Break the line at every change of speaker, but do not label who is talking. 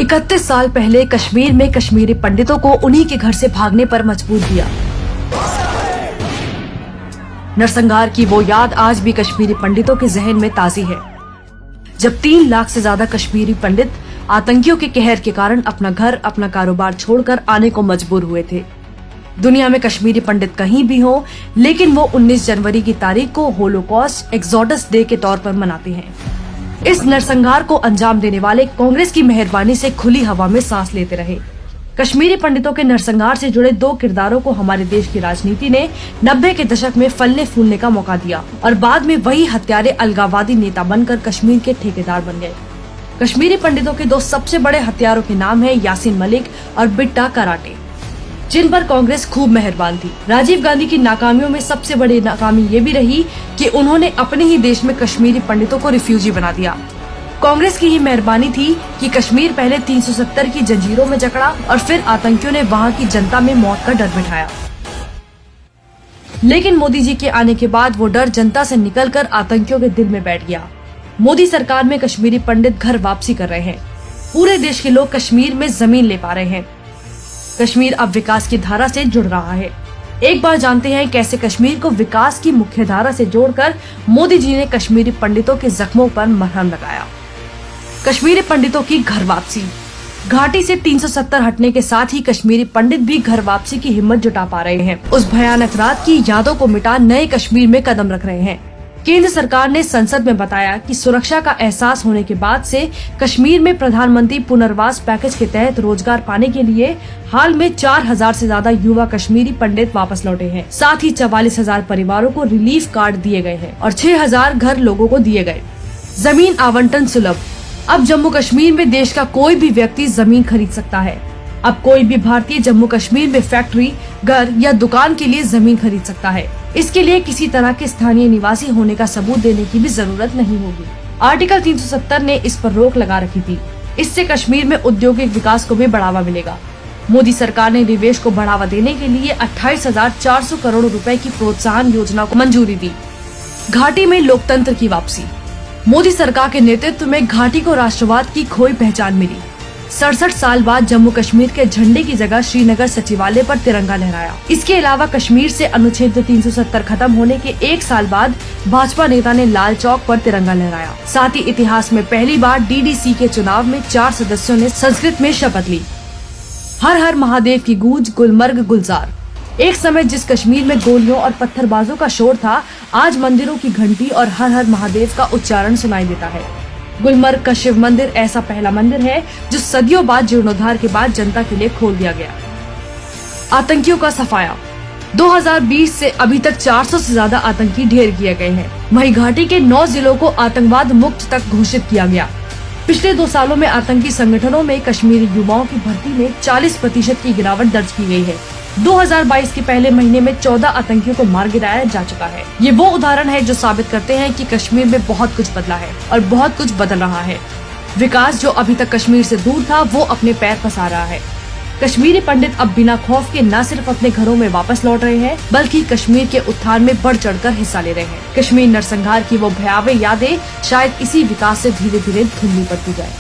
31 साल पहले कश्मीर में कश्मीरी पंडितों को उन्हीं के घर से भागने पर मजबूर किया। नरसंहार की वो याद आज भी कश्मीरी पंडितों के जहन में ताजी है, जब 3 लाख से ज्यादा कश्मीरी पंडित आतंकियों के कहर के कारण अपना घर, अपना कारोबार छोड़कर आने को मजबूर हुए थे। दुनिया में कश्मीरी पंडित कहीं भी हो, लेकिन वो 19 जनवरी की तारीख को होलोकॉस्ट एक्सोडस डे के तौर पर मनाते हैं। इस नरसंहार को अंजाम देने वाले कांग्रेस की मेहरबानी से खुली हवा में सांस लेते रहे। कश्मीरी पंडितों के नरसंहार से जुड़े 2 किरदारों को हमारे देश की राजनीति ने 90 के दशक में फलने फूलने का मौका दिया और बाद में वही हत्यारे अलगाववादी नेता बनकर कश्मीर के ठेकेदार बन गए। कश्मीरी पंडितों के 2 सबसे बड़े हत्यारों के नाम है यासीन मलिक और बिट्टा कराटे, जिन पर कांग्रेस खूब मेहरबान थी। राजीव गांधी की नाकामियों में सबसे बड़ी नाकामी ये भी रही कि उन्होंने अपने ही देश में कश्मीरी पंडितों को रिफ्यूजी बना दिया। कांग्रेस की ही मेहरबानी थी कि कश्मीर पहले 370 की जंजीरों में जकड़ा और फिर आतंकियों ने वहां की जनता में मौत का डर बिठाया। लेकिन मोदी जी के आने के बाद वो डर जनता से निकलकर आतंकियों के दिल में बैठ गया। मोदी सरकार में कश्मीरी पंडित घर वापसी कर रहे हैं। पूरे देश के लोग कश्मीर में जमीन ले पा रहे हैं। कश्मीर अब विकास की धारा से जुड़ रहा है। एक बार जानते हैं कैसे कश्मीर को विकास की मुख्य धारा से जोड़कर मोदी जी ने कश्मीरी पंडितों के जख्मों पर मरहम लगाया। कश्मीरी पंडितों की घर वापसी। घाटी से 370 हटने के साथ ही कश्मीरी पंडित भी घर वापसी की हिम्मत जुटा पा रहे हैं। उस भयानक रात की यादों को मिटा नए कश्मीर में कदम रख रहे हैं। केंद्र सरकार ने संसद में बताया कि सुरक्षा का एहसास होने के बाद से कश्मीर में प्रधानमंत्री पुनर्वास पैकेज के तहत रोजगार पाने के लिए हाल में 4000 से ज्यादा युवा कश्मीरी पंडित वापस लौटे हैं। साथ ही 44,000 परिवारों को रिलीफ कार्ड दिए गए हैं और 6000 घर लोगों को दिए गए। जमीन आवंटन सुलभ। अब जम्मू कश्मीर में देश का कोई भी व्यक्ति जमीन खरीद सकता है। अब कोई भी भारतीय जम्मू कश्मीर में फैक्ट्री, घर या दुकान के लिए जमीन खरीद सकता है। इसके लिए किसी तरह के स्थानीय निवासी होने का सबूत देने की भी जरूरत नहीं होगी। आर्टिकल 370 ने इस पर रोक लगा रखी थी। इससे कश्मीर में औद्योगिक विकास को भी बढ़ावा मिलेगा। मोदी सरकार ने निवेश को बढ़ावा देने के लिए 28,400 करोड़ रुपए की प्रोत्साहन योजना को मंजूरी दी। घाटी में लोकतंत्र की वापसी। मोदी सरकार के नेतृत्व में घाटी को राष्ट्रवाद की खोई पहचान मिली। 67 साल बाद जम्मू कश्मीर के झंडे की जगह श्रीनगर सचिवालय पर तिरंगा लहराया। इसके अलावा कश्मीर से अनुच्छेद 370 खत्म होने के 1 साल बाद भाजपा नेता ने लाल चौक पर तिरंगा लहराया। साथ ही इतिहास में पहली बार DDC के चुनाव में 4 सदस्यों ने संस्कृत में शपथ ली। हर हर महादेव की गूंज, गुलमर्ग गुलजार। एक समय जिस कश्मीर में गोलियों और पत्थरबाजों का शोर था, आज मंदिरों की घंटी और हर हर महादेव का उच्चारण सुनाई देता है। गुलमर्ग का शिव मंदिर ऐसा पहला मंदिर है जो सदियों बाद जीर्णोद्धार के बाद जनता के लिए खोल दिया गया। आतंकियों का सफाया। 2020 से अभी तक 400 से ज्यादा आतंकी ढेर किए गए हैं। वहीं घाटी के 9 जिलों को आतंकवाद मुक्त तक घोषित किया गया। पिछले 2 सालों में आतंकी संगठनों में कश्मीरी युवाओं की भर्ती में 40% की गिरावट दर्ज की गई है। 2022 के पहले महीने में 14 आतंकियों को मार गिराया जा चुका है। ये वो उदाहरण है जो साबित करते हैं कि कश्मीर में बहुत कुछ बदला है और बहुत कुछ बदल रहा है। विकास जो अभी तक कश्मीर से दूर था, वो अपने पैर पसार रहा है। कश्मीरी पंडित अब बिना खौफ के न सिर्फ अपने घरों में वापस लौट रहे हैं, बल्कि कश्मीर के उत्थान में बढ़ चढ़कर हिस्सा ले रहे हैं। कश्मीर नरसंहार की वो भयावह यादें शायद इसी विकास से धीरे धीरे धुंधली पड़ती जाए।